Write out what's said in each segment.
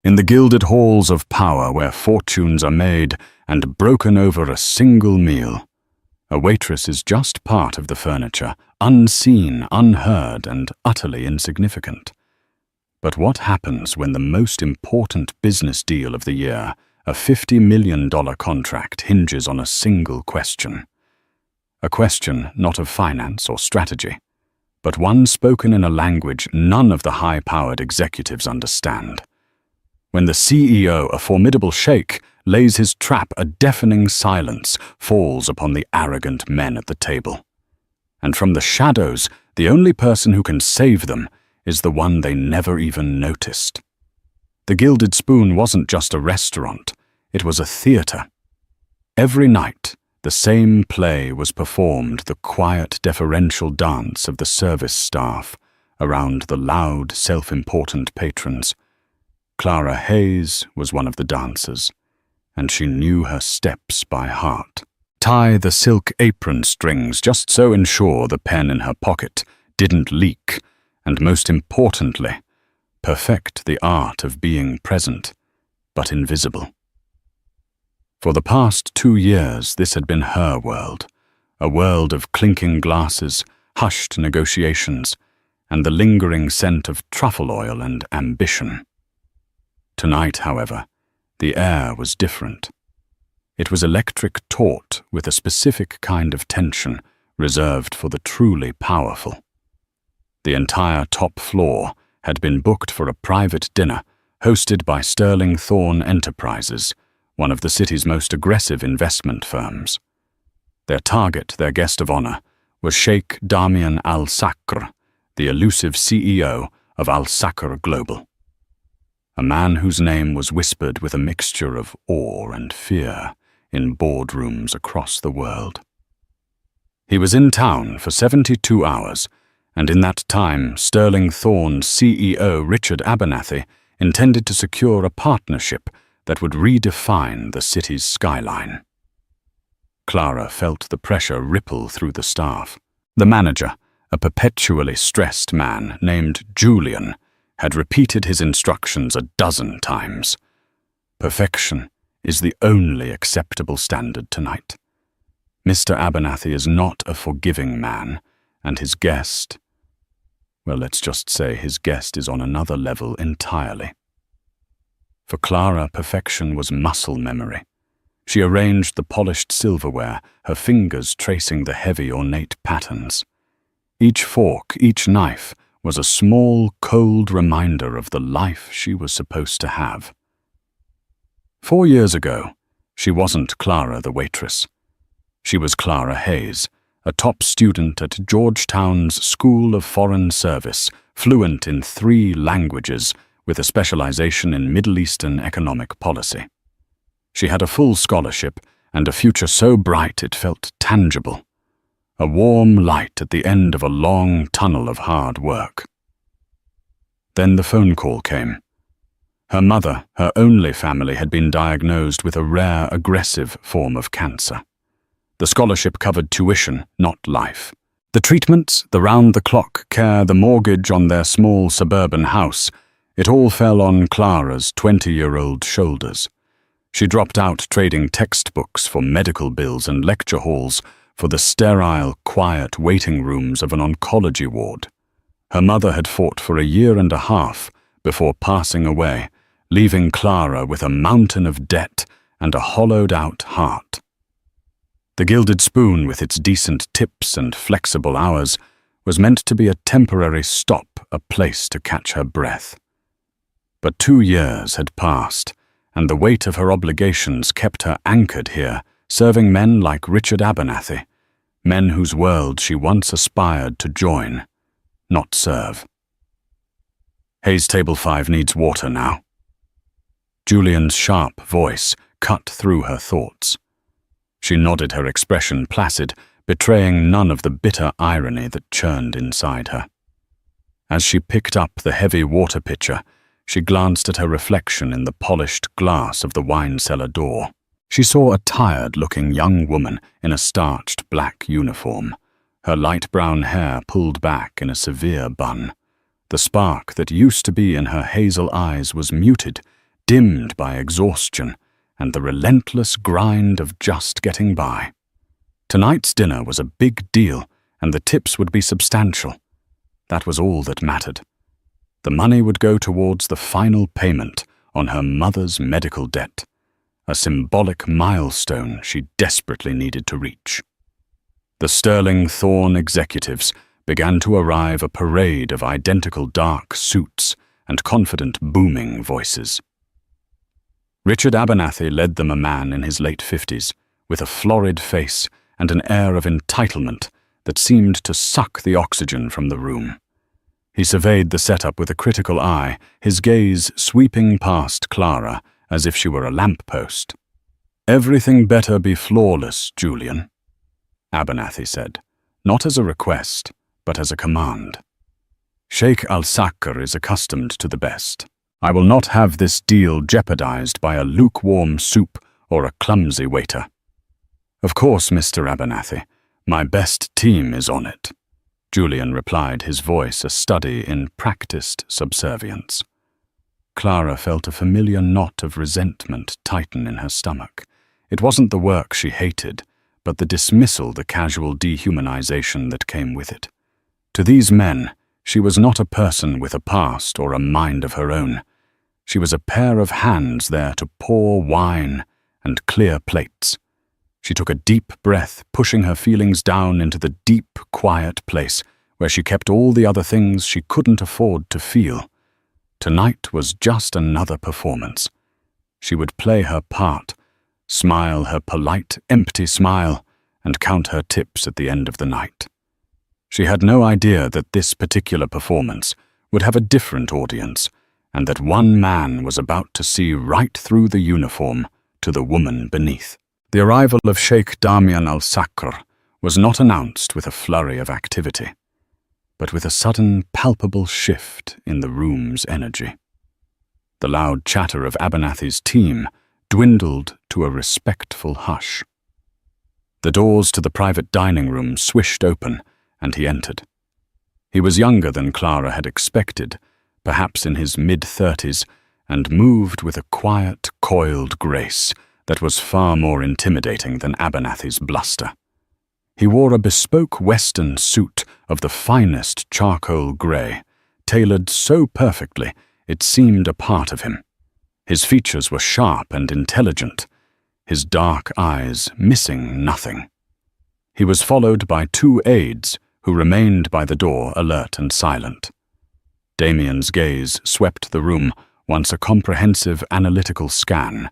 In the gilded halls of power where fortunes are made and broken over a single meal, a waitress is just part of the furniture, unseen, unheard, and utterly insignificant. But what happens when the most important business deal of the year, a $50 million contract, hinges on a single question? A question not of finance or strategy, but one spoken in a language none of the high-powered executives understand. When the CEO, a formidable sheikh, lays his trap, a deafening silence falls upon the arrogant men at the table. And from the shadows, the only person who can save them is the one they never even noticed. The Gilded Spoon wasn't just a restaurant, it was a theater. Every night, the same play was performed, the quiet, deferential dance of the service staff around the loud, self-important patrons. Clara Hayes was one of the dancers, and she knew her steps by heart. Tie the silk apron strings just so ensure the pen in her pocket didn't leak, and most importantly, perfect the art of being present, but invisible. For the past 2 years, this had been her world, a world of clinking glasses, hushed negotiations, and the lingering scent of truffle oil and ambition. Tonight, however, the air was different. It was electric taut with a specific kind of tension reserved for the truly powerful. The entire top floor had been booked for a private dinner hosted by Sterling Thorne Enterprises, one of the city's most aggressive investment firms. Their target, their guest of honor, was Sheikh Damian Al-Sakr, the elusive CEO of Al-Sakr Global. A man whose name was whispered with a mixture of awe and fear in boardrooms across the world. He was in town for 72 hours, and in that time, Sterling Thorne's CEO Richard Abernathy intended to secure a partnership that would redefine the city's skyline. Clara felt the pressure ripple through the staff. The manager, a perpetually stressed man named Julian, had repeated his instructions a dozen times. Perfection is the only acceptable standard tonight. Mr. Abernathy is not a forgiving man, and his guest, well, let's just say his guest is on another level entirely. For Clara, perfection was muscle memory. She arranged the polished silverware, her fingers tracing the heavy, ornate patterns. Each fork, each knife, was a small, cold reminder of the life she was supposed to have. 4 years ago, she wasn't Clara the waitress. She was Clara Hayes, a top student at Georgetown's School of Foreign Service, fluent in 3 languages, with a specialization in Middle Eastern economic policy. She had a full scholarship and a future so bright it felt tangible, a warm light at the end of a long tunnel of hard work. Then the phone call came. Her mother, her only family, had been diagnosed with a rare, aggressive form of cancer. The scholarship covered tuition, not life. The treatments, the round-the-clock care, the mortgage on their small suburban house, it all fell on Clara's 20-year-old shoulders. She dropped out trading textbooks for medical bills and lecture halls for the sterile, quiet waiting rooms of an oncology ward. Her mother had fought for 1.5 years before passing away, leaving Clara with a mountain of debt and a hollowed-out heart. The Gilded Spoon, with its decent tips and flexible hours, was meant to be a temporary stop, a place to catch her breath. But 2 years had passed, and the weight of her obligations kept her anchored here, serving men like Richard Abernathy, men whose world she once aspired to join, not serve. Hayes Table 5 needs water now. Julian's sharp voice cut through her thoughts. She nodded, her expression placid, betraying none of the bitter irony that churned inside her. As she picked up the heavy water pitcher, she glanced at her reflection in the polished glass of the wine cellar door. She saw a tired-looking young woman in a starched black uniform, her light brown hair pulled back in a severe bun. The spark that used to be in her hazel eyes was muted, dimmed by exhaustion and the relentless grind of just getting by. Tonight's dinner was a big deal, and the tips would be substantial. That was all that mattered. The money would go towards the final payment on her mother's medical debt, a symbolic milestone she desperately needed to reach. The Sterling Thorne executives began to arrive, a parade of identical dark suits and confident booming voices. Richard Abernathy led them, a man in his late 50s, with a florid face and an air of entitlement that seemed to suck the oxygen from the room. He surveyed the setup with a critical eye, his gaze sweeping past Clara as if she were a lamppost. "Everything better be flawless, Julian," Abernathy said, not as a request, but as a command. "Sheikh Al-Sakr is accustomed to the best. I will not have this deal jeopardized by a lukewarm soup or a clumsy waiter." "Of course, Mr. Abernathy. My best team is on it," Julian replied, his voice a study in practiced subservience. Clara felt a familiar knot of resentment tighten in her stomach. It wasn't the work she hated, but the dismissal, the casual dehumanization that came with it. To these men, she was not a person with a past or a mind of her own. She was a pair of hands there to pour wine and clear plates. She took a deep breath, pushing her feelings down into the deep, quiet place where she kept all the other things she couldn't afford to feel. Tonight was just another performance. She would play her part, smile her polite, empty smile, and count her tips at the end of the night. She had no idea that this particular performance would have a different audience, and that one man was about to see right through the uniform to the woman beneath. The arrival of Sheikh Damian Al-Sakr was not announced with a flurry of activity, but with a sudden, palpable shift in the room's energy. The loud chatter of Abernathy's team dwindled to a respectful hush. The doors to the private dining room swished open, and he entered. He was younger than Clara had expected, perhaps in his mid-30s, and moved with a quiet, coiled grace that was far more intimidating than Abernathy's bluster. He wore a bespoke Western suit of the finest charcoal grey, tailored so perfectly it seemed a part of him. His features were sharp and intelligent, his dark eyes missing nothing. He was followed by two aides who remained by the door, alert and silent. Damian's gaze swept the room, once a comprehensive analytical scan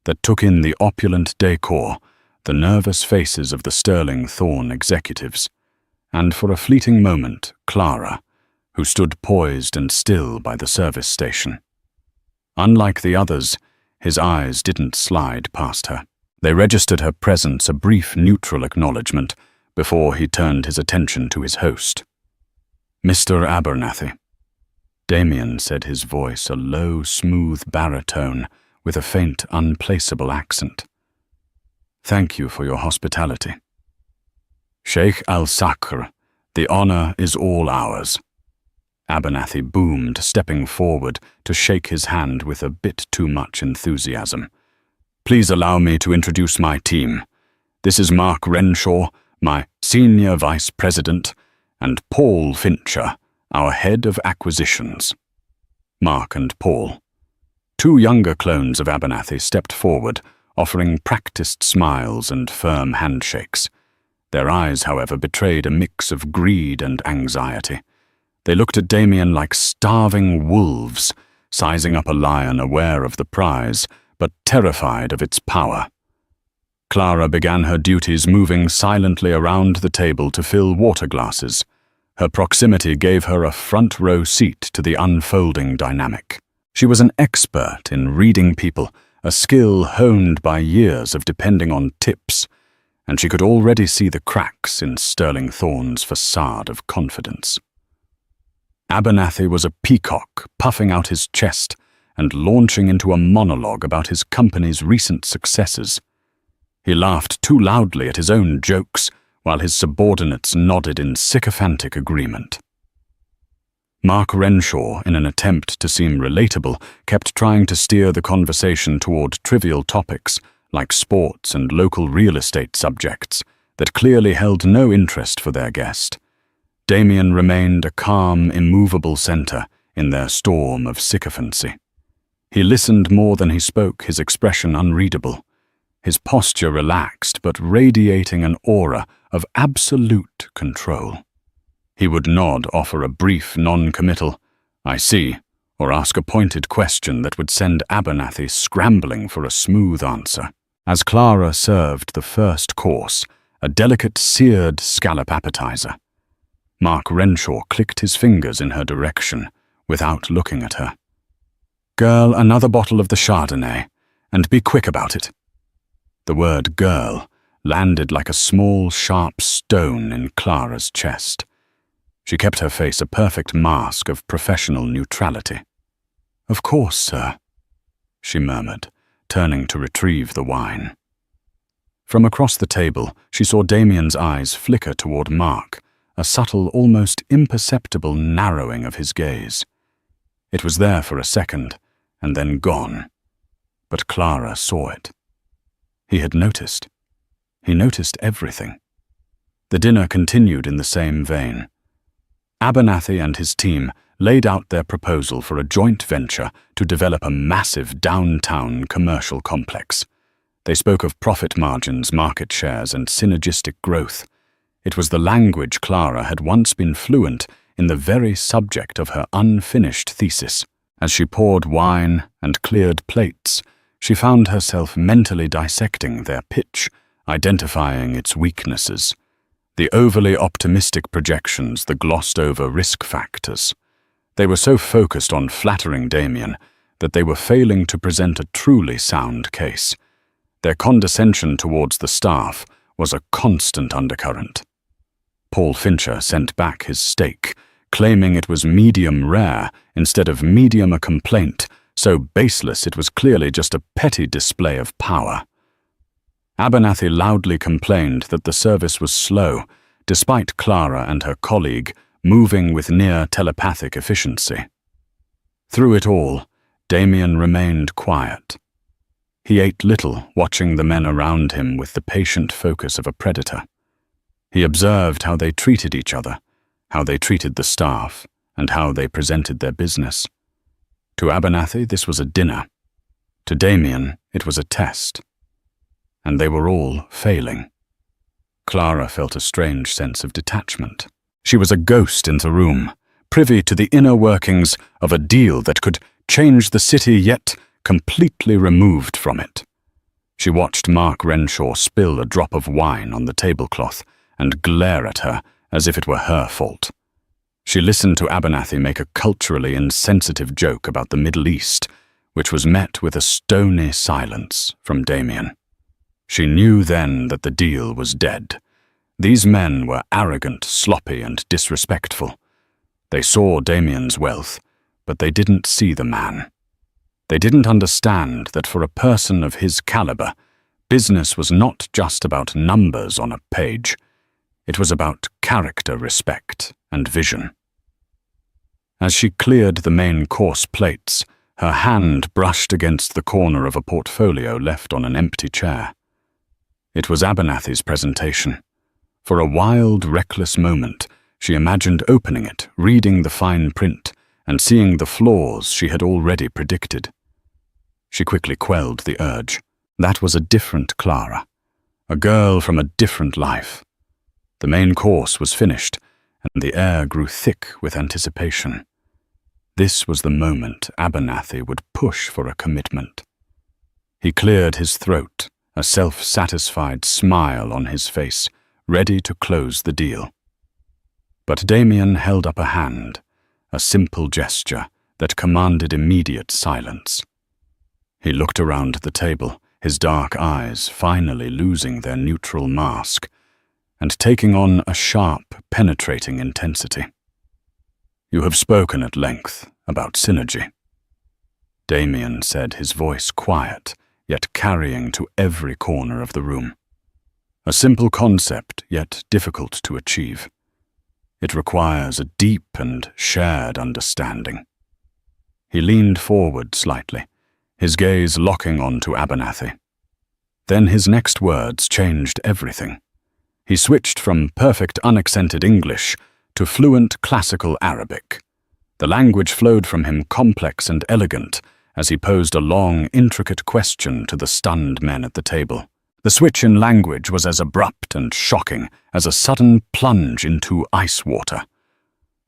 that took in the opulent decor, the nervous faces of the Sterling Thorne executives, and for a fleeting moment, Clara, who stood poised and still by the service station. Unlike the others, his eyes didn't slide past her. They registered her presence, a brief neutral acknowledgement, before he turned his attention to his host. "Mr. Abernathy," Damian said, his voice a low, smooth baritone with a faint, unplaceable accent. "Thank you for your hospitality." "Sheikh Al-Sakr, the honor is all ours." Abernathy boomed, stepping forward to shake his hand with a bit too much enthusiasm. "Please allow me to introduce my team. This is Mark Renshaw, my Senior Vice President, and Paul Fincher, our Head of Acquisitions." Mark and Paul. Two younger clones of Abernathy stepped forward, offering practiced smiles and firm handshakes. Their eyes, however, betrayed a mix of greed and anxiety. They looked at Damian like starving wolves, sizing up a lion aware of the prize, but terrified of its power. Clara began her duties, moving silently around the table to fill water glasses. Her proximity gave her a front-row seat to the unfolding dynamic. She was an expert in reading people, a skill honed by years of depending on tips, and she could already see the cracks in Sterling Thorne's facade of confidence. Abernathy was a peacock, puffing out his chest and launching into a monologue about his company's recent successes. He laughed too loudly at his own jokes, while his subordinates nodded in sycophantic agreement. Mark Renshaw, in an attempt to seem relatable, kept trying to steer the conversation toward trivial topics like sports and local real estate subjects that clearly held no interest for their guest. Damien remained a calm, immovable center in their storm of sycophancy. He listened more than he spoke, his expression unreadable, his posture relaxed but radiating an aura of absolute control. He would nod, offer a brief non-committal, "I see," or ask a pointed question that would send Abernathy scrambling for a smooth answer. As Clara served the first course, a delicate seared scallop appetizer, Mark Renshaw clicked his fingers in her direction without looking at her. "Girl, another bottle of the Chardonnay, and be quick about it." The word girl landed like a small, sharp stone in Clara's chest. She kept her face a perfect mask of professional neutrality. "Of course, sir," she murmured, turning to retrieve the wine. From across the table, she saw Damien's eyes flicker toward Mark, a subtle, almost imperceptible narrowing of his gaze. It was there for a second, and then gone. But Clara saw it. He had noticed. He noticed everything. The dinner continued in the same vein. Abernathy and his team laid out their proposal for a joint venture to develop a massive downtown commercial complex. They spoke of profit margins, market shares, and synergistic growth. It was the language Clara had once been fluent in, the very subject of her unfinished thesis. As she poured wine and cleared plates, she found herself mentally dissecting their pitch, identifying its weaknesses. The overly optimistic projections, the glossed-over risk factors. They were so focused on flattering Damien that they were failing to present a truly sound case. Their condescension towards the staff was a constant undercurrent. Paul Fincher sent back his steak, claiming it was medium rare instead of medium a complaint, so baseless it was clearly just a petty display of power. Abernathy loudly complained that the service was slow, despite Clara and her colleague moving with near telepathic efficiency. Through it all, Damien remained quiet. He ate little, watching the men around him with the patient focus of a predator. He observed how they treated each other, how they treated the staff, and how they presented their business. To Abernathy, this was a dinner. To Damien, it was a test. And they were all failing. Clara felt a strange sense of detachment. She was a ghost in the room, privy to the inner workings of a deal that could change the city, yet completely removed from it. She watched Mark Renshaw spill a drop of wine on the tablecloth and glare at her as if it were her fault. She listened to Abernathy make a culturally insensitive joke about the Middle East, which was met with a stony silence from Damien. She knew then that the deal was dead. These men were arrogant, sloppy, and disrespectful. They saw Damien's wealth, but they didn't see the man. They didn't understand that for a person of his caliber, business was not just about numbers on a page. It was about character, respect, and vision. As she cleared the main course plates, her hand brushed against the corner of a portfolio left on an empty chair. It was Abernathy's presentation. For a wild, reckless moment, she imagined opening it, reading the fine print, and seeing the flaws she had already predicted. She quickly quelled the urge. That was a different Clara, a girl from a different life. The main course was finished, and the air grew thick with anticipation. This was the moment Abernathy would push for a commitment. He cleared his throat, a self-satisfied smile on his face, ready to close the deal. But Damien held up a hand, a simple gesture that commanded immediate silence. He looked around the table, his dark eyes finally losing their neutral mask, and taking on a sharp, penetrating intensity. "You have spoken at length about synergy," Damien said, his voice quiet, yet carrying to every corner of the room. A simple concept, yet difficult to achieve. It requires a deep and shared understanding. He leaned forward slightly, his gaze locking onto Abernathy. Then his next words changed everything. He switched from perfect unaccented English to fluent classical Arabic. The language flowed from him complex and elegant as he posed a long, intricate question to the stunned men at the table. The switch in language was as abrupt and shocking as a sudden plunge into ice water.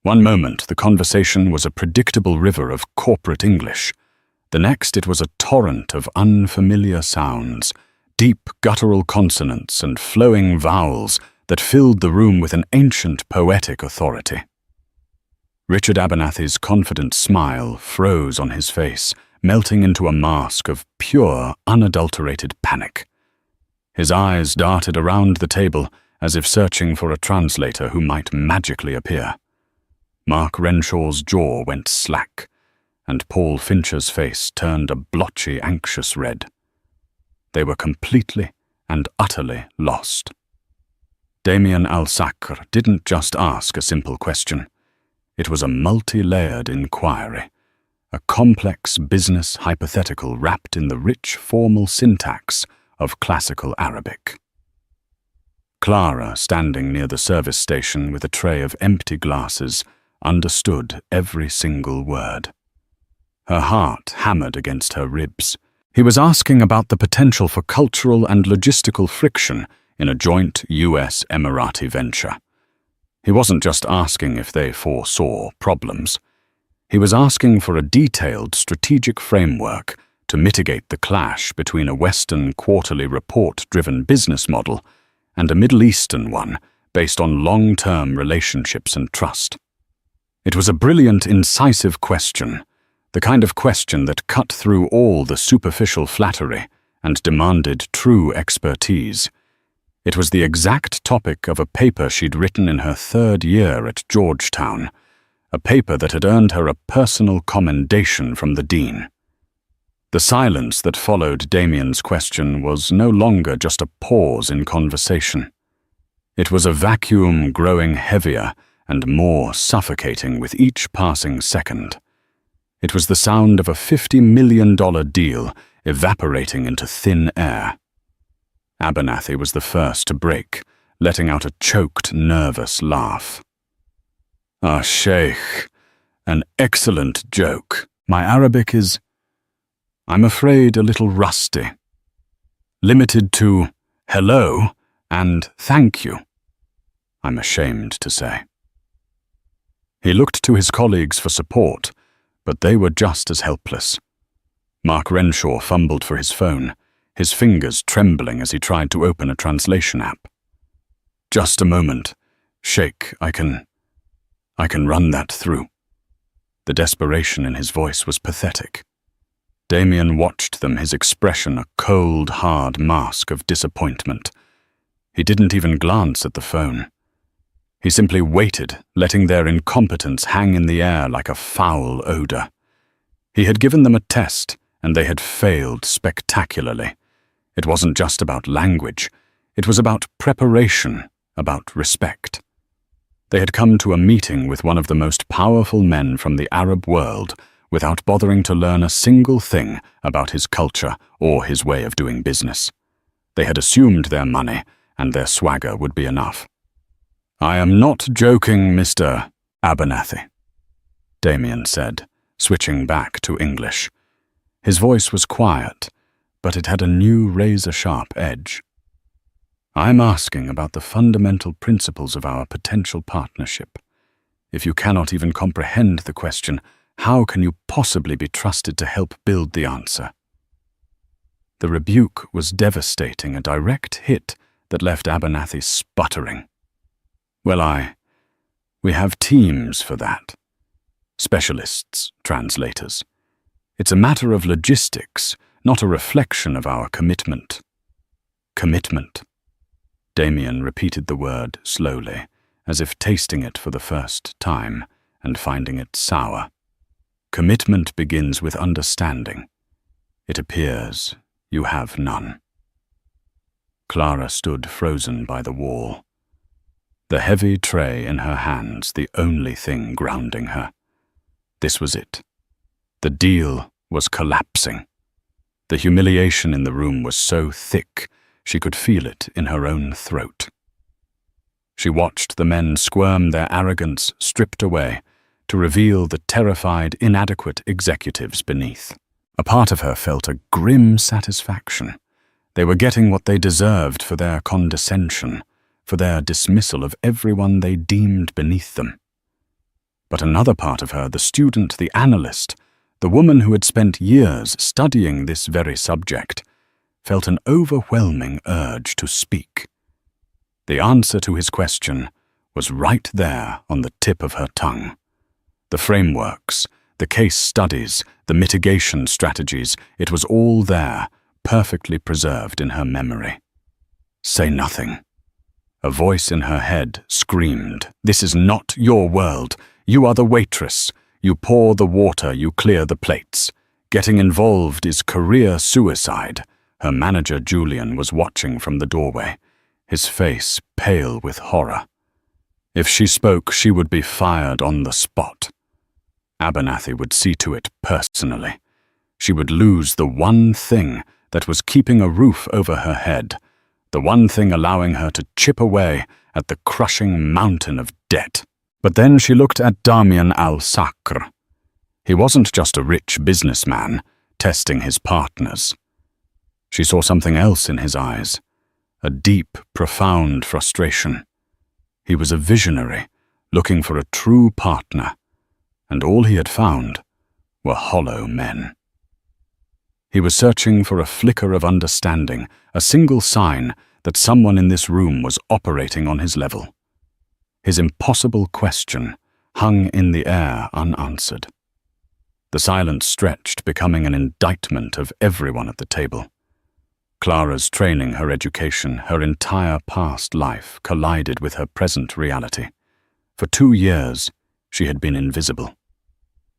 One moment, the conversation was a predictable river of corporate English. The next, it was a torrent of unfamiliar sounds, deep guttural consonants and flowing vowels that filled the room with an ancient poetic authority. Richard Abernathy's confident smile froze on his face, melting into a mask of pure, unadulterated panic. His eyes darted around the table as if searching for a translator who might magically appear. Mark Renshaw's jaw went slack, and Paul Fincher's face turned a blotchy, anxious red. They were completely and utterly lost. Damien Al-Sacr didn't just ask a simple question. It was a multi-layered inquiry, a complex business hypothetical wrapped in the rich formal syntax of classical Arabic. Clara, standing near the service station with a tray of empty glasses, understood every single word. Her heart hammered against her ribs. He was asking about the potential for cultural and logistical friction in a joint US-Emirati venture. He wasn't just asking if they foresaw problems. He was asking for a detailed strategic framework to mitigate the clash between a Western quarterly report-driven business model and a Middle Eastern one based on long-term relationships and trust. It was a brilliant, incisive question, the kind of question that cut through all the superficial flattery and demanded true expertise. It was the exact topic of a paper she'd written in her 3rd year at Georgetown, a paper that had earned her a personal commendation from the dean. The silence that followed Damien's question was no longer just a pause in conversation. It was a vacuum growing heavier and more suffocating with each passing second. It was the sound of a $50 million deal evaporating into thin air. Abernathy was the first to break, letting out a choked, nervous laugh. "Ah, Sheikh, an excellent joke. My Arabic is, I'm afraid, a little rusty. Limited to hello and thank you, I'm ashamed to say." He looked to his colleagues for support, but they were just as helpless. Mark Renshaw fumbled for his phone, his fingers trembling as he tried to open a translation app. "Just a moment. Sheikh, I can run that through." The desperation in his voice was pathetic. Damien watched them, his expression a cold, hard mask of disappointment. He didn't even glance at the phone. He simply waited, letting their incompetence hang in the air like a foul odor. He had given them a test, and they had failed spectacularly. It wasn't just about language. It was about preparation, about respect. They had come to a meeting with one of the most powerful men from the Arab world without bothering to learn a single thing about his culture or his way of doing business. They had assumed their money, and their swagger would be enough. "I am not joking, Mr. Abernathy," Damien said, switching back to English. His voice was quiet, but it had a new razor-sharp edge. "I'm asking about the fundamental principles of our potential partnership. If you cannot even comprehend the question, how can you possibly be trusted to help build the answer?" The rebuke was devastating, a direct hit that left Abernathy sputtering. "Well, we have teams for that. Specialists, translators. It's a matter of logistics, not a reflection of our commitment." "Commitment." Damien repeated the word slowly, as if tasting it for the first time and finding it sour. "Commitment begins with understanding. It appears you have none." Clara stood frozen by the wall. the heavy tray in her hands the only thing grounding her. This was it. The deal was collapsing. The humiliation in the room was so thick she could feel it in her own throat. She watched the men squirm, their arrogance stripped away, to reveal the terrified, inadequate executives beneath. A part of her felt a grim satisfaction. They were getting what they deserved for their condescension, for their dismissal of everyone they deemed beneath them. But another part of her, the student, the analyst, the woman who had spent years studying this very subject, felt an overwhelming urge to speak. The answer to his question was right there on the tip of her tongue. The frameworks, the case studies, the mitigation strategies, it was all there, perfectly preserved in her memory. Say nothing. A voice in her head screamed, "This is not your world. You are the waitress. You pour the water, you clear the plates. Getting involved is career suicide." Her manager, Julian, was watching from the doorway, his face pale with horror. If she spoke, she would be fired on the spot. Abernathy would see to it personally. She would lose the one thing that was keeping a roof over her head, the one thing allowing her to chip away at the crushing mountain of debt. But then she looked at Damien Al-Sacre. He wasn't just a rich businessman testing his partners. She saw something else in his eyes, a deep, profound frustration. He was a visionary, looking for a true partner, and all he had found were hollow men. He was searching for a flicker of understanding, a single sign that someone in this room was operating on his level. His impossible question hung in the air unanswered. The silence stretched, becoming an indictment of everyone at the table. Clara's training, her education, her entire past life collided with her present reality. For 2 years, she had been invisible.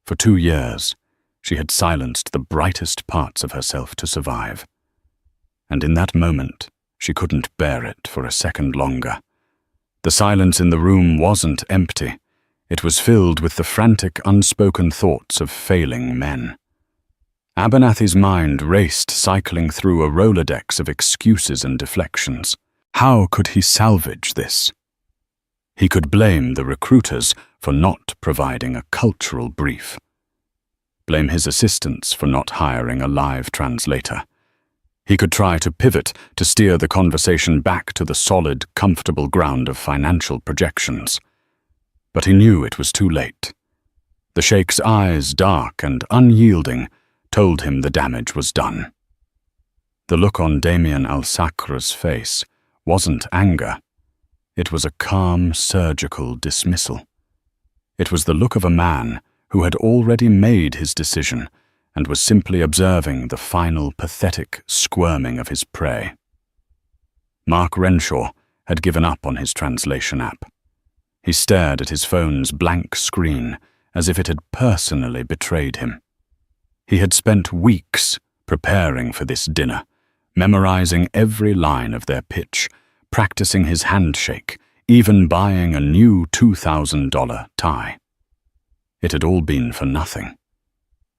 For 2 years, she had silenced the brightest parts of herself to survive. And in that moment, she couldn't bear it for a second longer. The silence in the room wasn't empty. It was filled with the frantic, unspoken thoughts of failing men. Abernathy's mind raced, cycling through a Rolodex of excuses and deflections. How could he salvage this? He could blame the recruiters for not providing a cultural brief. Blame his assistants for not hiring a live translator. He could try to pivot, to steer the conversation back to the solid, comfortable ground of financial projections. But he knew it was too late. The Sheikh's eyes, dark and unyielding, told him the damage was done. The look on Damien Al-Sacre's face wasn't anger. It was a calm, surgical dismissal. It was the look of a man who had already made his decision and was simply observing the final pathetic squirming of his prey. Mark Renshaw had given up on his translation app. He stared at his phone's blank screen as if it had personally betrayed him. He had spent weeks preparing for this dinner, memorizing every line of their pitch, practicing his handshake, even buying a new $2,000 tie. It had all been for nothing.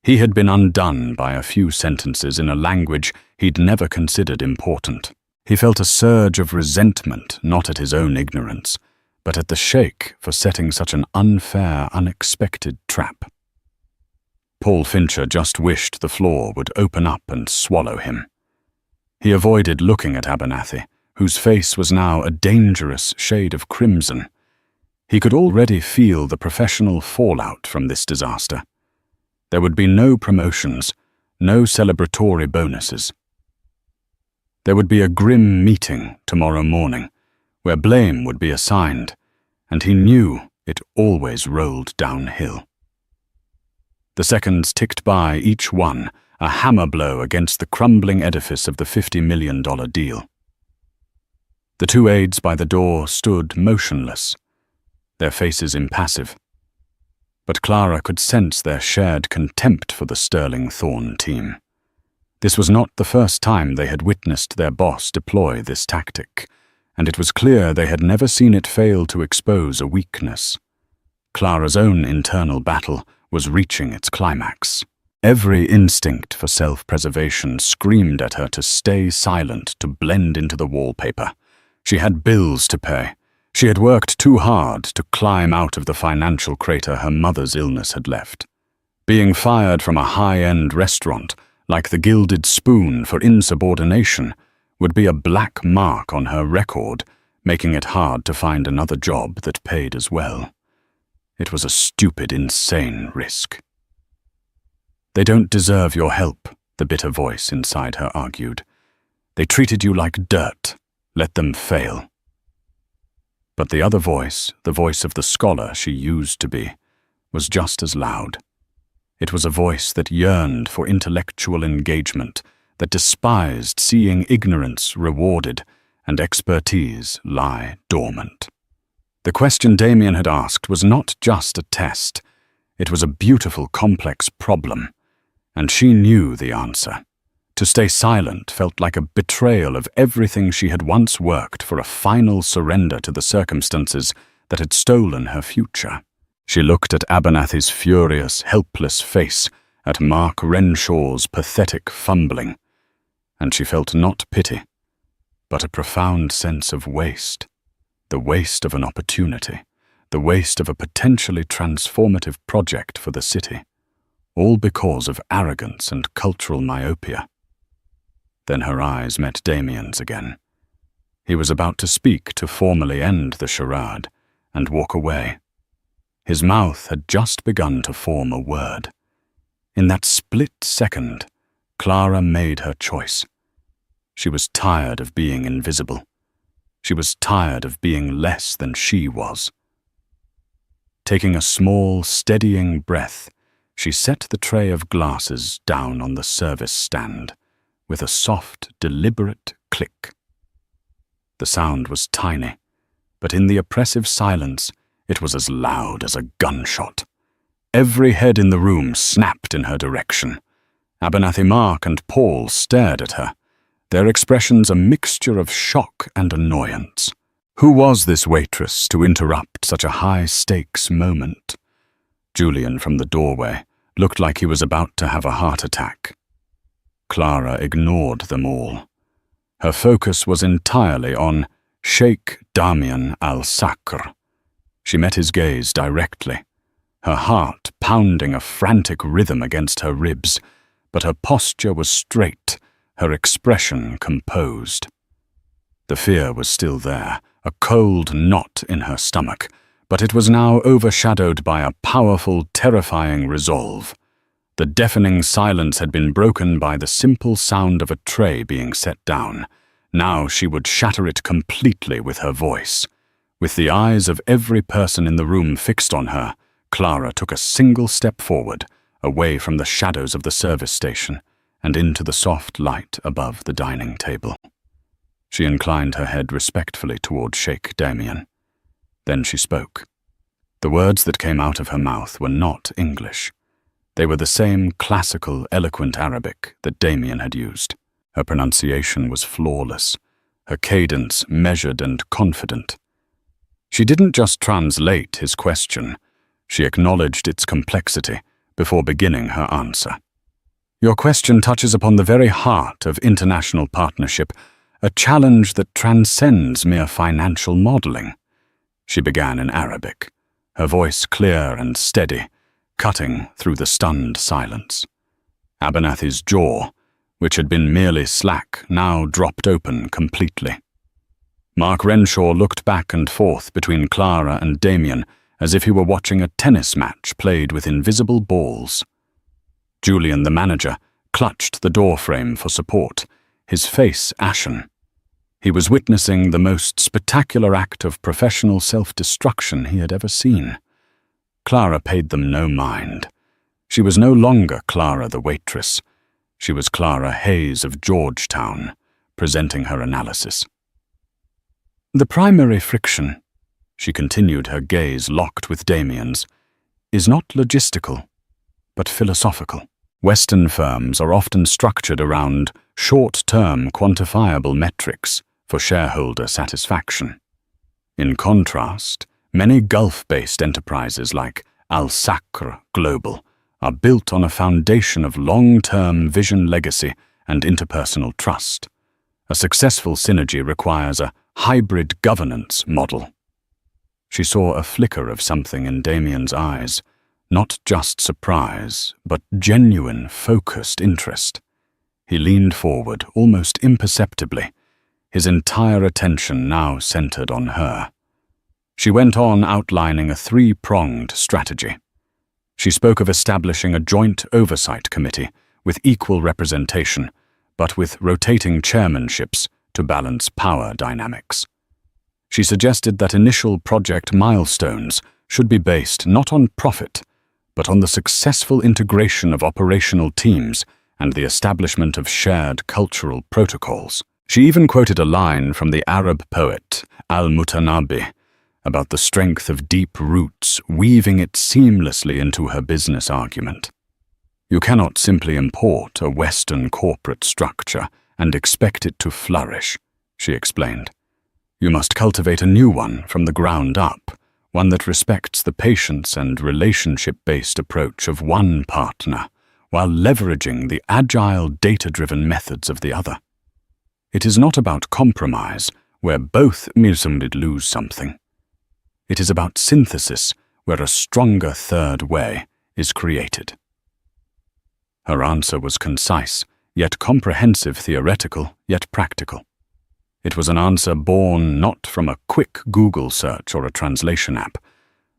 He had been undone by a few sentences in a language he'd never considered important. He felt a surge of resentment, not at his own ignorance, but at the Sheikh for setting such an unfair, unexpected trap. Paul Fincher just wished the floor would open up and swallow him. He avoided looking at Abernathy, whose face was now a dangerous shade of crimson. He could already feel the professional fallout from this disaster. There would be no promotions, no celebratory bonuses. There would be a grim meeting tomorrow morning, where blame would be assigned, and he knew it always rolled downhill. The seconds ticked by, each one a hammer blow against the crumbling edifice of the $50 million deal. The 2 aides by the door stood motionless, their faces impassive. But Clara could sense their shared contempt for the Sterling Thorne team. This was not the first time they had witnessed their boss deploy this tactic, and it was clear they had never seen it fail to expose a weakness. Clara's own internal battle was reaching its climax. Every instinct for self-preservation screamed at her to stay silent, to blend into the wallpaper. She had bills to pay. She had worked too hard to climb out of the financial crater her mother's illness had left. Being fired from a high-end restaurant, like the Gilded Spoon, for insubordination, would be a black mark on her record, making it hard to find another job that paid as well. It was a stupid, insane risk. "They don't deserve your help," the bitter voice inside her argued. "They treated you like dirt. Let them fail." But the other voice, the voice of the scholar she used to be, was just as loud. It was a voice that yearned for intellectual engagement, that despised seeing ignorance rewarded and expertise lie dormant. The question Damien had asked was not just a test. It was a beautiful, complex problem, and she knew the answer. To stay silent felt like a betrayal of everything she had once worked for, a final surrender to the circumstances that had stolen her future. She looked at Abernathy's furious, helpless face, at Mark Renshaw's pathetic fumbling, and she felt not pity, but a profound sense of waste. The waste of an opportunity, the waste of a potentially transformative project for the city, all because of arrogance and cultural myopia. Then her eyes met Damien's again. He was about to speak to formally end the charade and walk away. His mouth had just begun to form a word. In that split second, Clara made her choice. She was tired of being invisible. She was tired of being less than she was. Taking a small, steadying breath, she set the tray of glasses down on the service stand, with a soft, deliberate click. The sound was tiny, but in the oppressive silence, it was as loud as a gunshot. Every head in the room snapped in her direction. Abernathy, Mark, and Paul stared at her, their expressions a mixture of shock and annoyance. Who was this waitress to interrupt such a high-stakes moment? Julian, from the doorway, looked like he was about to have a heart attack. Clara ignored them all. Her focus was entirely on Sheikh Damien al-Sakr. She met his gaze directly, her heart pounding a frantic rhythm against her ribs, but her posture was straight, her expression composed. The fear was still there, a cold knot in her stomach, but it was now overshadowed by a powerful, terrifying resolve. The deafening silence had been broken by the simple sound of a tray being set down. Now she would shatter it completely with her voice. With the eyes of every person in the room fixed on her, Clara took a single step forward, away from the shadows of the service station, and into the soft light above the dining table. She inclined her head respectfully toward Sheikh Damien. Then she spoke. The words that came out of her mouth were not English. They were the same classical, eloquent Arabic that Damien had used. Her pronunciation was flawless, her cadence measured and confident. She didn't just translate his question, she acknowledged its complexity before beginning her answer. Your question touches upon the very heart of international partnership, a challenge that transcends mere financial modeling. She began in Arabic, her voice clear and steady, cutting through the stunned silence. Abernathy's jaw, which had been merely slack, now dropped open completely. Mark Renshaw looked back and forth between Clara and Damien as if he were watching a tennis match played with invisible balls. Julian, the manager, clutched the doorframe for support, his face ashen. He was witnessing the most spectacular act of professional self-destruction he had ever seen. Clara paid them no mind. She was no longer Clara the waitress. She was Clara Hayes of Georgetown, presenting her analysis. The primary friction, she continued, her gaze locked with Damien's, is not logistical, but philosophical. Western firms are often structured around short-term quantifiable metrics, for shareholder satisfaction. In contrast, many Gulf-based enterprises like Al Sacre Global are built on a foundation of long-term vision legacy and interpersonal trust. A successful synergy requires a hybrid governance model. She saw a flicker of something in Damien's eyes, not just surprise, but genuine, focused interest. He leaned forward, almost imperceptibly, his entire attention now centered on her. She went on outlining a three-pronged strategy. She spoke of establishing a joint oversight committee with equal representation, but with rotating chairmanships to balance power dynamics. She suggested that initial project milestones should be based not on profit, but on the successful integration of operational teams and the establishment of shared cultural protocols. She even quoted a line from the Arab poet Al-Mutanabbi about the strength of deep roots, weaving it seamlessly into her business argument. You cannot simply import a Western corporate structure and expect it to flourish, she explained. You must cultivate a new one from the ground up, one that respects the patience and relationship-based approach of one partner, while leveraging the agile, data-driven methods of the other. It is not about compromise, where both lose something. It is about synthesis, where a stronger third way is created. Her answer was concise, yet comprehensive, theoretical, yet practical. It was an answer born not from a quick Google search or a translation app,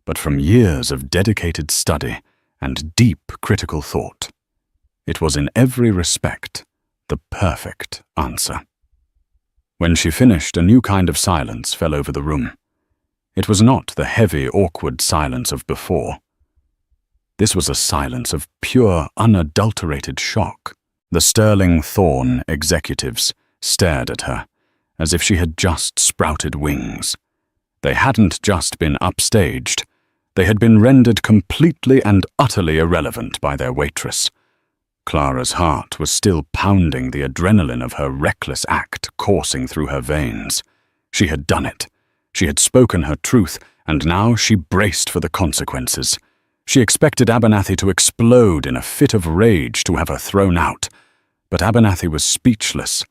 but from years of dedicated study and deep critical thought. It was in every respect the perfect answer. When she finished, a new kind of silence fell over the room. It was not the heavy, awkward silence of before. This was a silence of pure, unadulterated shock. The Sterling Thorne executives stared at her, as if she had just sprouted wings. They hadn't just been upstaged, they had been rendered completely and utterly irrelevant by their waitress. Clara's heart was still pounding, the adrenaline of her reckless act coursing through her veins. She had done it. She had spoken her truth, and now she braced for the consequences. She expected Abernathy to explode in a fit of rage to have her thrown out, but Abernathy was speechless,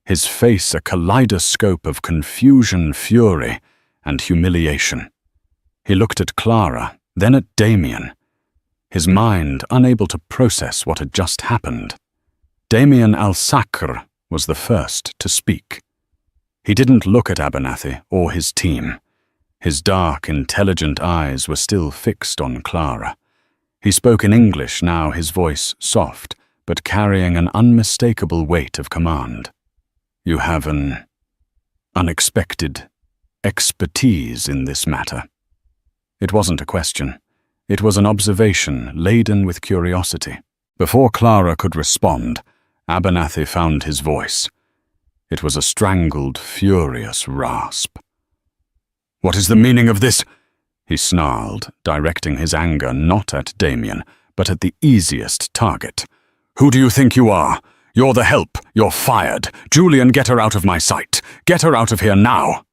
his face a kaleidoscope of confusion, fury, and humiliation. He looked at Clara, then at Damien, his mind unable to process what had just happened. Damien Al-Sacre was the first to speak. He didn't look at Abernathy or his team. His dark, intelligent eyes were still fixed on Clara. He spoke in English now, his voice soft, but carrying an unmistakable weight of command. You have an unexpected expertise in this matter. It wasn't a question. It was an observation laden with curiosity. Before Clara could respond, Abernathy found his voice. It was a strangled, furious rasp. "What is the meaning of this?" he snarled, directing his anger not at Damien, but at the easiest target. "Who do you think you are? You're the help. You're fired. Julian, get her out of my sight. Get her out of here now."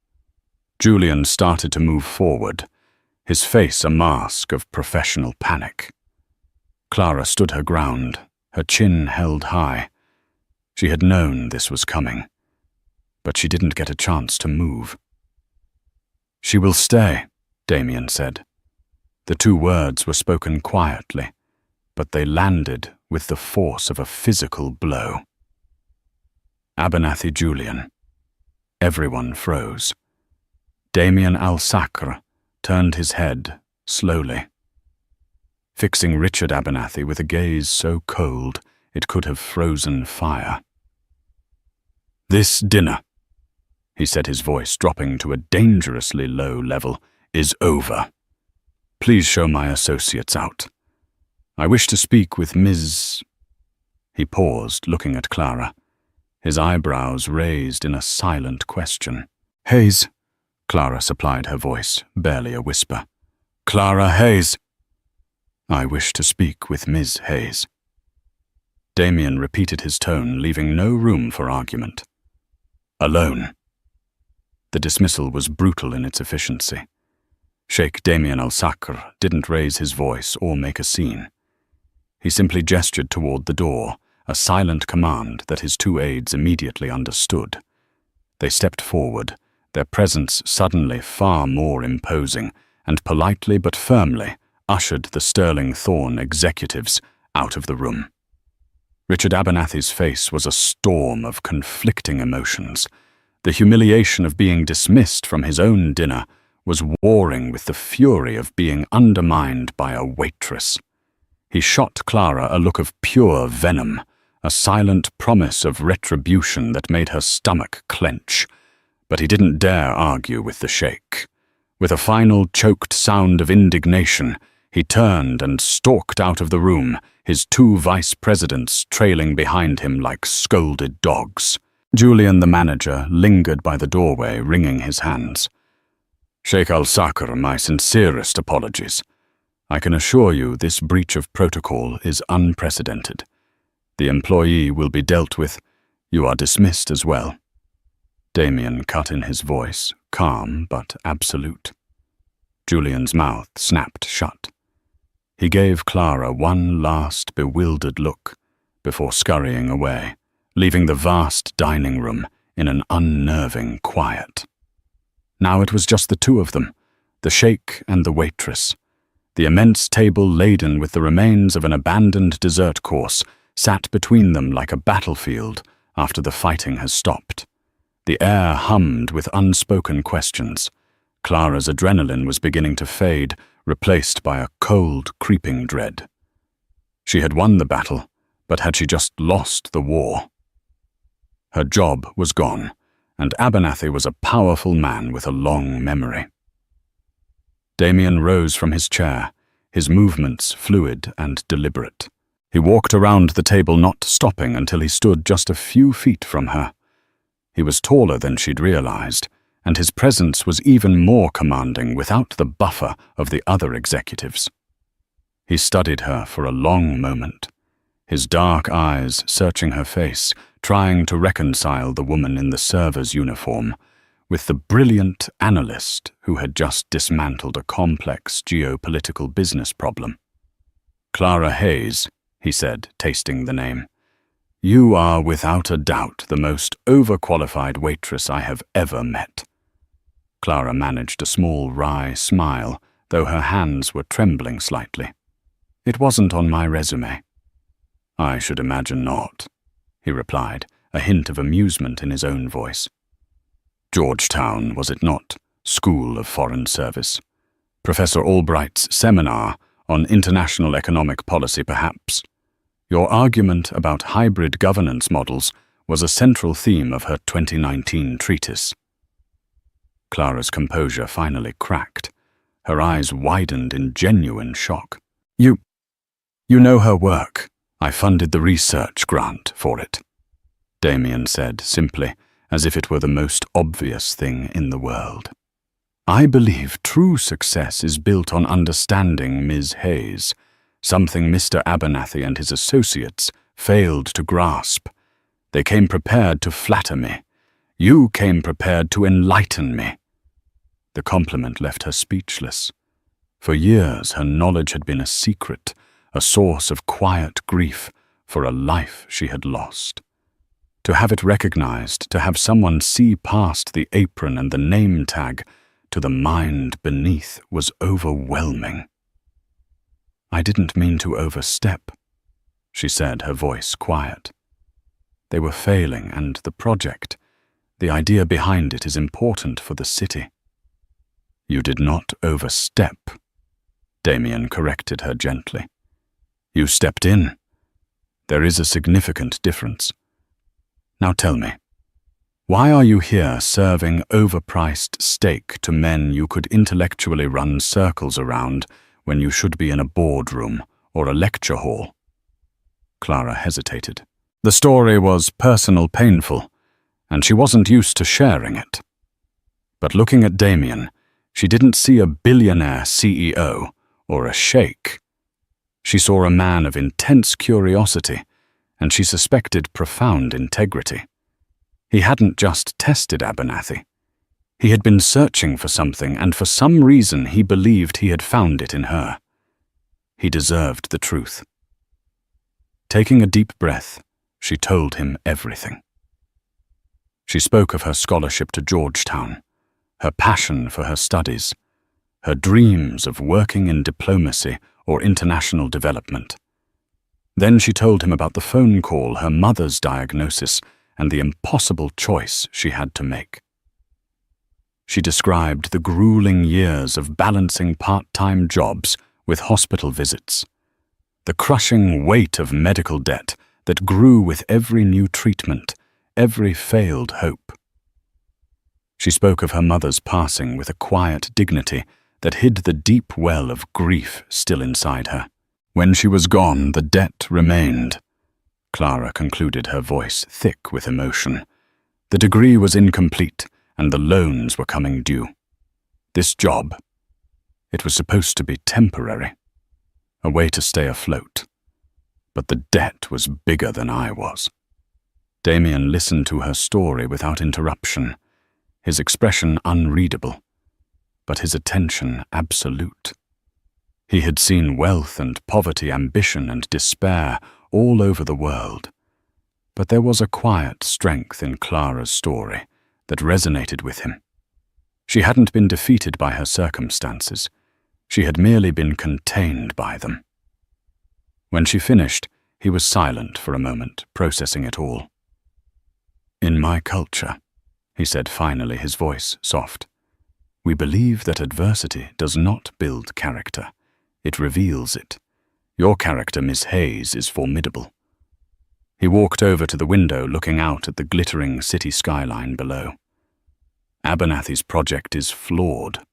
Julian started to move forward, his face a mask of professional panic. Clara stood her ground, her chin held high. She had known this was coming, but she didn't get a chance to move. "She will stay," Damien said. The two words were spoken quietly, but they landed with the force of a physical blow. Abernathy Julian. Everyone froze. Damien Al-Sacre turned his head slowly, fixing Richard Abernathy with a gaze so cold it could have frozen fire. "This dinner," he said, his voice dropping to a dangerously low level, "is over. Please show my associates out. I wish to speak with Ms." He paused, looking at Clara, his eyebrows raised in a silent question. "Hayes," Clara supplied her voice, barely a whisper. "Clara Hayes." "I wish to speak with Ms. Hayes." Damien repeated his tone, leaving no room for argument. "Alone," The dismissal was brutal in its efficiency. Sheikh Damien al-Sakr didn't raise his voice or make a scene. He simply gestured toward the door, a silent command that his two aides immediately understood. They stepped forward, their presence suddenly far more imposing, and politely but firmly ushered the Sterling Thorne executives out of the room. Richard Abernathy's face was a storm of conflicting emotions. The humiliation of being dismissed from his own dinner was warring with the fury of being undermined by a waitress. He shot Clara a look of pure venom, a silent promise of retribution that made her stomach clench. But he didn't dare argue with the sheikh. With a final choked sound of indignation, he turned and stalked out of the room, his two vice presidents trailing behind him like scolded dogs. Julian, the manager, lingered by the doorway, wringing his hands. Sheikh al-Sakr, my sincerest apologies. I can assure you this breach of protocol is unprecedented. The employee will be dealt with. You are dismissed as well. Damien cut in his voice, calm but absolute. Julian's mouth snapped shut. He gave Clara one last bewildered look before scurrying away, leaving the vast dining room in an unnerving quiet. Now it was just the two of them, the sheikh and the waitress. The immense table laden with the remains of an abandoned dessert course sat between them like a battlefield after the fighting has stopped. The air hummed with unspoken questions. Clara's adrenaline was beginning to fade, replaced by a cold, creeping dread. She had won the battle, but had she just lost the war? Her job was gone, and Abernathy was a powerful man with a long memory. Damien rose from his chair, his movements fluid and deliberate. He walked around the table, not stopping until he stood just a few feet from her. He was taller than she'd realized, and his presence was even more commanding without the buffer of the other executives. He studied her for a long moment, his dark eyes searching her face, trying to reconcile the woman in the server's uniform with the brilliant analyst who had just dismantled a complex geopolitical business problem. Clara Hayes, he said, tasting the name. You are without a doubt the most overqualified waitress I have ever met. Clara managed a small wry smile, though her hands were trembling slightly. It wasn't on my resume. I should imagine not, he replied, a hint of amusement in his own voice. Georgetown, was it not? School of Foreign Service. Professor Albright's seminar on international economic policy, perhaps. Your argument about hybrid governance models was a central theme of her 2019 treatise. Clara's composure finally cracked. Her eyes widened in genuine shock. You know her work. I funded the research grant for it, Damien said simply, as if it were the most obvious thing in the world. I believe true success is built on understanding Ms. Hayes, something Mr. Abernathy and his associates failed to grasp. They came prepared to flatter me. You came prepared to enlighten me. The compliment left her speechless. For years her knowledge had been a secret, a source of quiet grief for a life she had lost. To have it recognized, to have someone see past the apron and the name tag to the mind beneath was overwhelming. I didn't mean to overstep, she said, her voice quiet. They were failing, and the project, the idea behind it, is important for the city. You did not overstep, Damien corrected her gently. You stepped in. There is a significant difference. Now tell me, why are you here serving overpriced steak to men you could intellectually run circles around when you should be in a boardroom or a lecture hall? Clara hesitated. The story was personal, painful, and she wasn't used to sharing it. But looking at Damien, she didn't see a billionaire CEO or a sheikh. She saw a man of intense curiosity, and she suspected profound integrity. He hadn't just tested Abernathy. He had been searching for something, and for some reason he believed he had found it in her. He deserved the truth. Taking a deep breath, she told him everything. She spoke of her scholarship to Georgetown, her passion for her studies, her dreams of working in diplomacy or international development. Then she told him about the phone call, her mother's diagnosis, and the impossible choice she had to make. She described the grueling years of balancing part-time jobs with hospital visits, the crushing weight of medical debt that grew with every new treatment, every failed hope. She spoke of her mother's passing with a quiet dignity that hid the deep well of grief still inside her. When she was gone, the debt remained. Clara concluded, her voice thick with emotion. The degree was incomplete, and the loans were coming due. This job, it was supposed to be temporary, a way to stay afloat. But the debt was bigger than I was. Damien listened to her story without interruption, his expression unreadable, but his attention absolute. He had seen wealth and poverty, ambition and despair all over the world, but there was a quiet strength in Clara's story that resonated with him. She hadn't been defeated by her circumstances. She had merely been contained by them. When she finished, he was silent for a moment, processing it all. "In my culture," he said finally, his voice soft, "we believe that adversity does not build character. It reveals it. Your character, Miss Hayes, is formidable." He walked over to the window, looking out at the glittering city skyline below. "Abernathy's project is flawed,"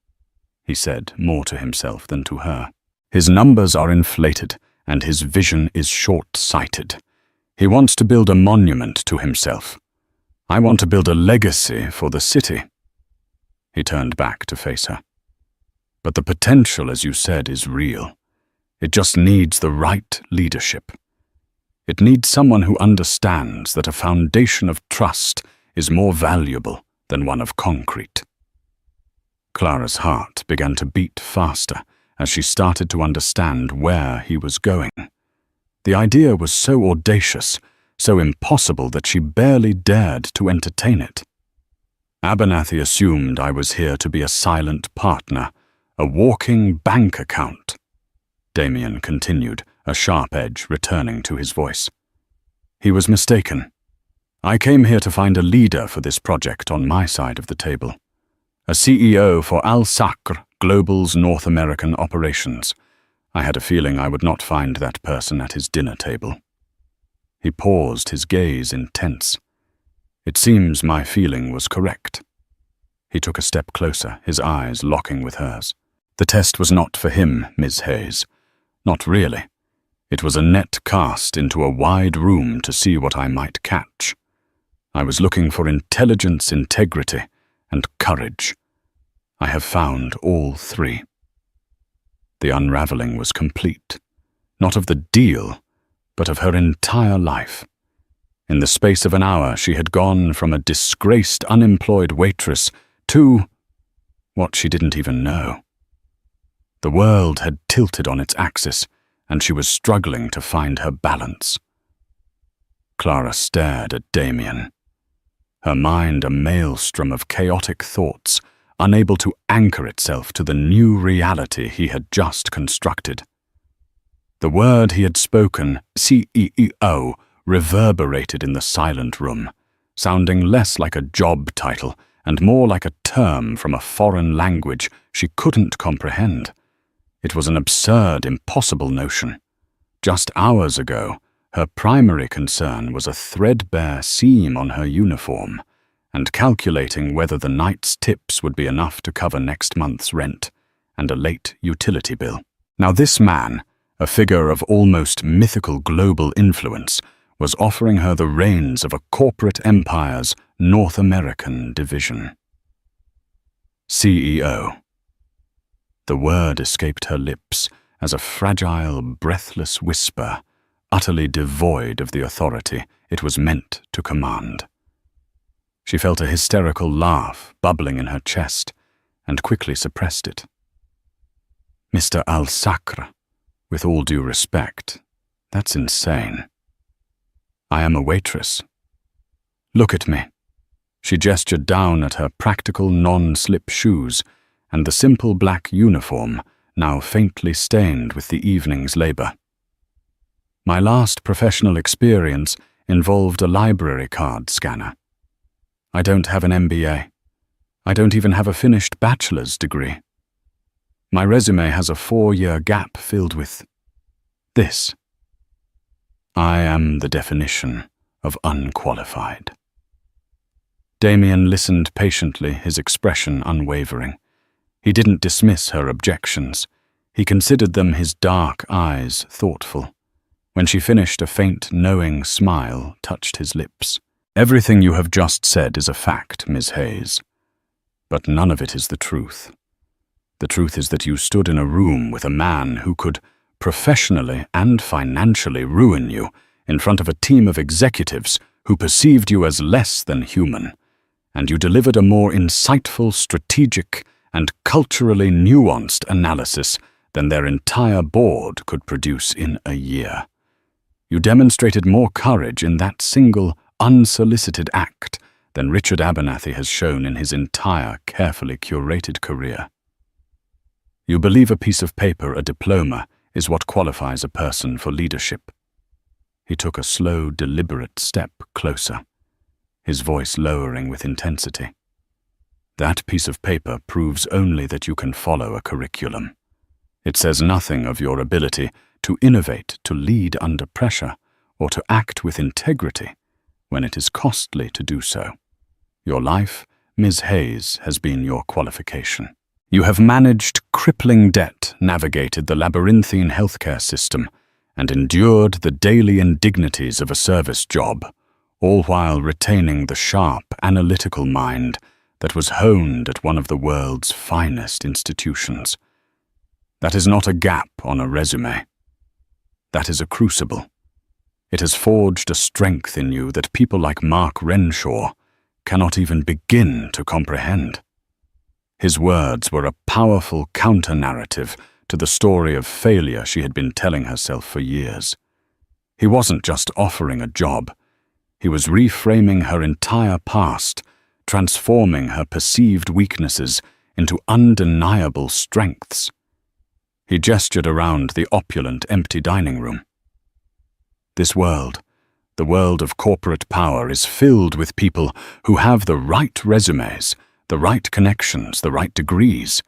he said, more to himself than to her. "His numbers are inflated, and his vision is short-sighted. He wants to build a monument to himself. I want to build a legacy for the city." He turned back to face her. "But the potential, as you said, is real. It just needs the right leadership. It needs someone who understands that a foundation of trust is more valuable than one of concrete." Clara's heart began to beat faster as she started to understand where he was going. The idea was so audacious, so impossible that she barely dared to entertain it. "Abernathy assumed I was here to be a silent partner, a walking bank account," Damien continued, a sharp edge returning to his voice. "He was mistaken. I came here to find a leader for this project on my side of the table. A CEO for Al-Sacr Global's North American operations. I had a feeling I would not find that person at his dinner table." He paused, his gaze intense. "It seems my feeling was correct." He took a step closer, his eyes locking with hers. "The test was not for him, Ms. Hayes. Not really. It was a net cast into a wide room to see what I might catch. I was looking for intelligence, integrity, and courage. I have found all three." The unraveling was complete, not of the deal, but of her entire life. In the space of an hour, she had gone from a disgraced, unemployed waitress to what she didn't even know. The world had tilted on its axis, and she was struggling to find her balance. Clara stared at Damien, her mind a maelstrom of chaotic thoughts, unable to anchor itself to the new reality he had just constructed. The word he had spoken, CEO, reverberated in the silent room, sounding less like a job title and more like a term from a foreign language she couldn't comprehend. It was an absurd, impossible notion. Just hours ago, her primary concern was a threadbare seam on her uniform, and calculating whether the night's tips would be enough to cover next month's rent and a late utility bill. Now this man, a figure of almost mythical global influence, was offering her the reins of a corporate empire's North American division. CEO. The word escaped her lips as a fragile, breathless whisper, utterly devoid of the authority it was meant to command. She felt a hysterical laugh bubbling in her chest and quickly suppressed it. Mr. Al-Sacre, with all due respect, that's insane. I am a waitress. Look at me. She gestured down at her practical non-slip shoes and the simple black uniform now faintly stained with the evening's labor. My last professional experience involved a library card scanner. I don't have an MBA. I don't even have a finished bachelor's degree. My resume has a 4-year gap filled with this. I am the definition of unqualified. Damien listened patiently, his expression unwavering. He didn't dismiss her objections. He considered them, his dark eyes thoughtful. When she finished, a faint, knowing smile touched his lips. Everything you have just said is a fact, Ms. Hayes. But none of it is the truth. The truth is that you stood in a room with a man who could professionally and financially ruin you in front of a team of executives who perceived you as less than human, and you delivered a more insightful, strategic, and culturally nuanced analysis than their entire board could produce in a year. You demonstrated more courage in that single, unsolicited act than Richard Abernathy has shown in his entire, carefully curated career. You believe a piece of paper, a diploma, is what qualifies a person for leadership. He took a slow, deliberate step closer, his voice lowering with intensity. That piece of paper proves only that you can follow a curriculum. It says nothing of your ability to innovate, to lead under pressure, or to act with integrity when it is costly to do so. Your life, Ms. Hayes, has been your qualification. You have managed crippling debt, navigated the labyrinthine healthcare system, and endured the daily indignities of a service job, all while retaining the sharp, analytical mind that was honed at one of the world's finest institutions. That is not a gap on a resume. That is a crucible. It has forged a strength in you that people like Mark Renshaw cannot even begin to comprehend. His words were a powerful counter-narrative to the story of failure she had been telling herself for years. He wasn't just offering a job. He was reframing her entire past, transforming her perceived weaknesses into undeniable strengths. He gestured around the opulent, empty dining room. This world, the world of corporate power, is filled with people who have the right resumes, the right connections, the right degrees,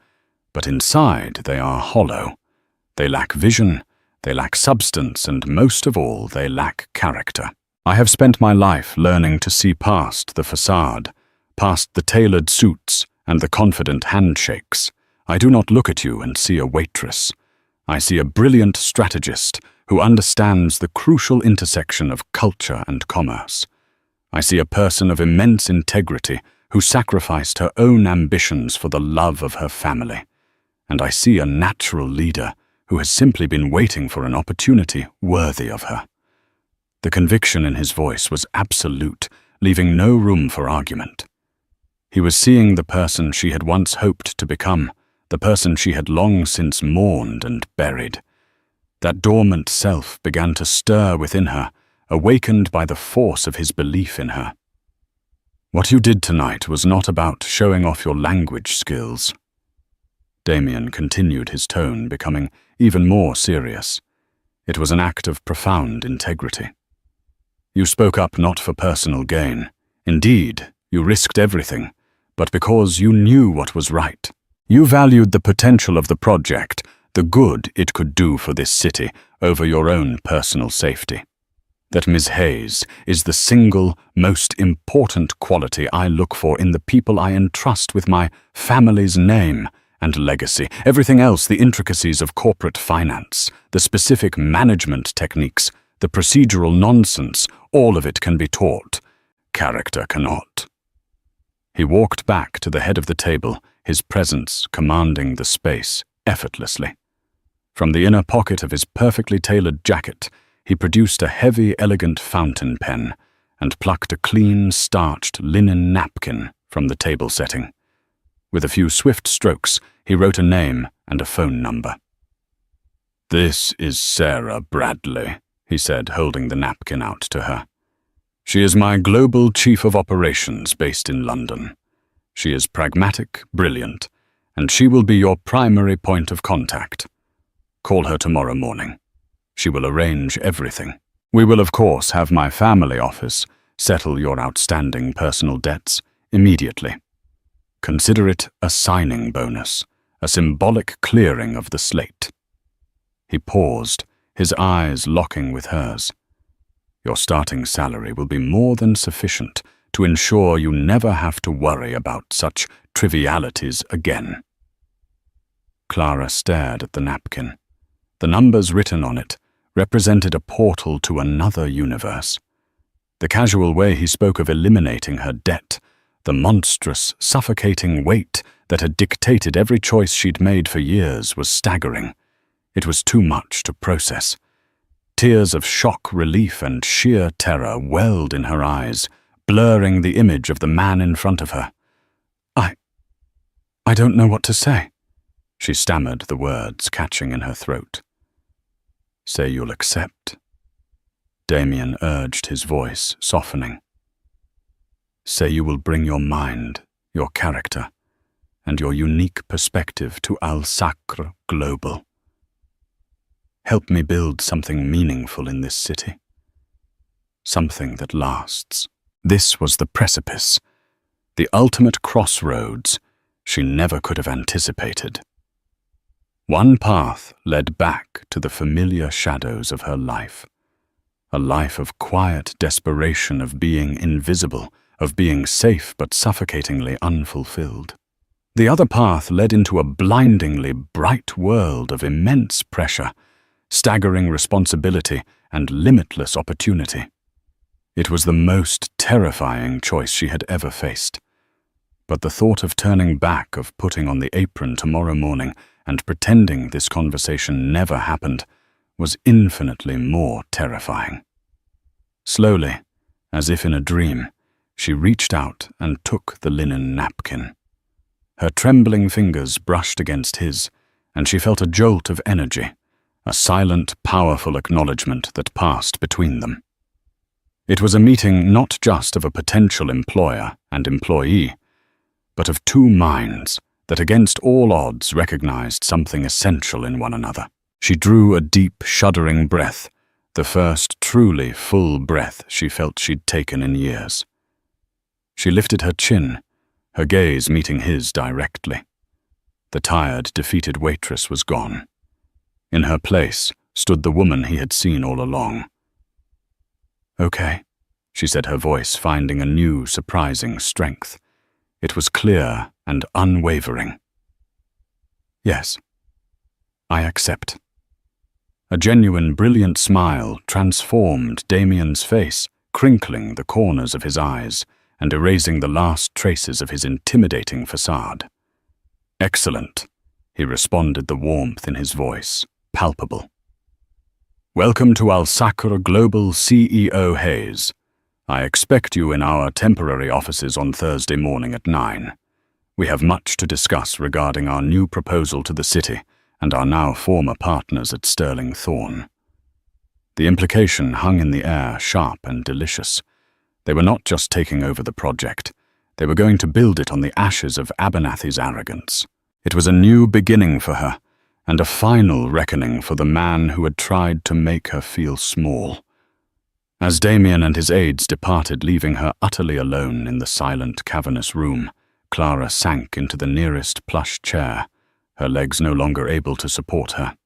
but inside they are hollow. They lack vision, they lack substance, and most of all, they lack character. I have spent my life learning to see past the facade, past the tailored suits and the confident handshakes. I do not look at you and see a waitress. I see a brilliant strategist who understands the crucial intersection of culture and commerce. I see a person of immense integrity who sacrificed her own ambitions for the love of her family. And I see a natural leader who has simply been waiting for an opportunity worthy of her. The conviction in his voice was absolute, leaving no room for argument. He was seeing the person she had once hoped to become, the person she had long since mourned and buried. That dormant self began to stir within her, awakened by the force of his belief in her. What you did tonight was not about showing off your language skills. Damien continued, his tone becoming even more serious. It was an act of profound integrity. You spoke up not for personal gain. Indeed, you risked everything, but because you knew what was right. You valued the potential of the project, the good it could do for this city, over your own personal safety. That Ms. Hayes is the single most important quality I look for in the people I entrust with my family's name and legacy. Everything else, the intricacies of corporate finance, the specific management techniques, the procedural nonsense, all of it can be taught. Character cannot. He walked back to the head of the table, his presence commanding the space effortlessly. From the inner pocket of his perfectly tailored jacket, he produced a heavy, elegant fountain pen and plucked a clean, starched linen napkin from the table setting. With a few swift strokes, he wrote a name and a phone number. "This is Sarah Bradley," he said, holding the napkin out to her. "She is my global chief of operations based in London. She is pragmatic, brilliant, and she will be your primary point of contact. Call her tomorrow morning. She will arrange everything. We will, of course, have my family office settle your outstanding personal debts immediately. Consider it a signing bonus, a symbolic clearing of the slate." He paused, his eyes locking with hers. "Your starting salary will be more than sufficient to ensure you never have to worry about such trivialities again." Clara stared at the napkin. The numbers written on it represented a portal to another universe. The casual way he spoke of eliminating her debt, the monstrous, suffocating weight that had dictated every choice she'd made for years, was staggering. It was too much to process. Tears of shock, relief, and sheer terror welled in her eyes, blurring the image of the man in front of her. I don't know what to say," she stammered, the words catching in her throat. "Say you'll accept." Damien urged, his voice softening. "Say you will bring your mind, your character, and your unique perspective to Al Sacre Global. Help me build something meaningful in this city. Something that lasts." This was the precipice, the ultimate crossroads she never could have anticipated. One path led back to the familiar shadows of her life. A life of quiet desperation, of being invisible, of being safe but suffocatingly unfulfilled. The other path led into a blindingly bright world of immense pressure, staggering responsibility, and limitless opportunity. It was the most terrifying choice she had ever faced. But the thought of turning back, of putting on the apron tomorrow morning and pretending this conversation never happened, was infinitely more terrifying. Slowly, as if in a dream, she reached out and took the linen napkin. Her trembling fingers brushed against his, and she felt a jolt of energy, a silent, powerful acknowledgement that passed between them. It was a meeting not just of a potential employer and employee, but of two minds that against all odds recognized something essential in one another. She drew a deep, shuddering breath, the first truly full breath she felt she'd taken in years. She lifted her chin, her gaze meeting his directly. The tired, defeated waitress was gone. In her place stood the woman he had seen all along. "Okay," she said, her voice finding a new, surprising strength. It was clear and unwavering. "Yes, I accept." A genuine, brilliant smile transformed Damien's face, crinkling the corners of his eyes and erasing the last traces of his intimidating facade. "Excellent," he responded, the warmth in his voice palpable. "Welcome to Al Sacre Global, CEO Hayes. I expect you in our temporary offices on Thursday morning at 9. We have much to discuss regarding our new proposal to the city and our now former partners at Sterling Thorne." The implication hung in the air, sharp and delicious. They were not just taking over the project. They were going to build it on the ashes of Abernathy's arrogance. It was a new beginning for her, and a final reckoning for the man who had tried to make her feel small. As Damien and his aides departed, leaving her utterly alone in the silent, cavernous room, Clara sank into the nearest plush chair, her legs no longer able to support her.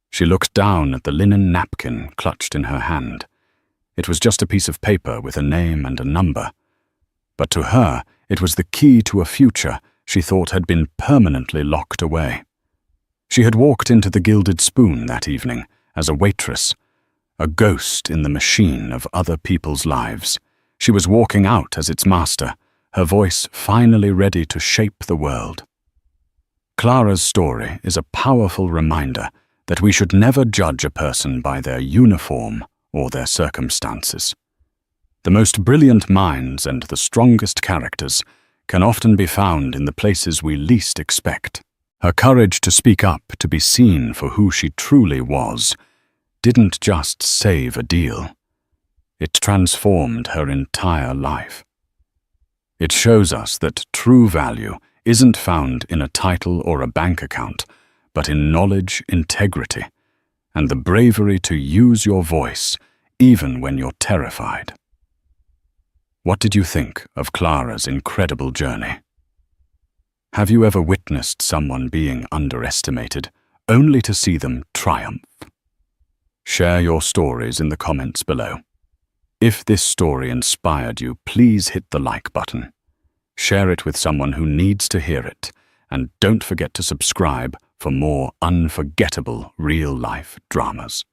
She looked down at the linen napkin clutched in her hand. It was just a piece of paper with a name and a number. But to her, it was the key to a future she thought had been permanently locked away. She had walked into the Gilded Spoon that evening as a waitress, a ghost in the machine of other people's lives. She was walking out as its master, her voice finally ready to shape the world. Clara's story is a powerful reminder that we should never judge a person by their uniform or their circumstances. The most brilliant minds and the strongest characters can often be found in the places we least expect. Her courage to speak up, to be seen for who she truly was, didn't just save a deal. It transformed her entire life. It shows us that true value isn't found in a title or a bank account, but in knowledge, integrity, and the bravery to use your voice even when you're terrified. What did you think of Clara's incredible journey? Have you ever witnessed someone being underestimated, only to see them triumph? Share your stories in the comments below. If this story inspired you, please hit the like button. Share it with someone who needs to hear it, and don't forget to subscribe for more unforgettable real-life dramas.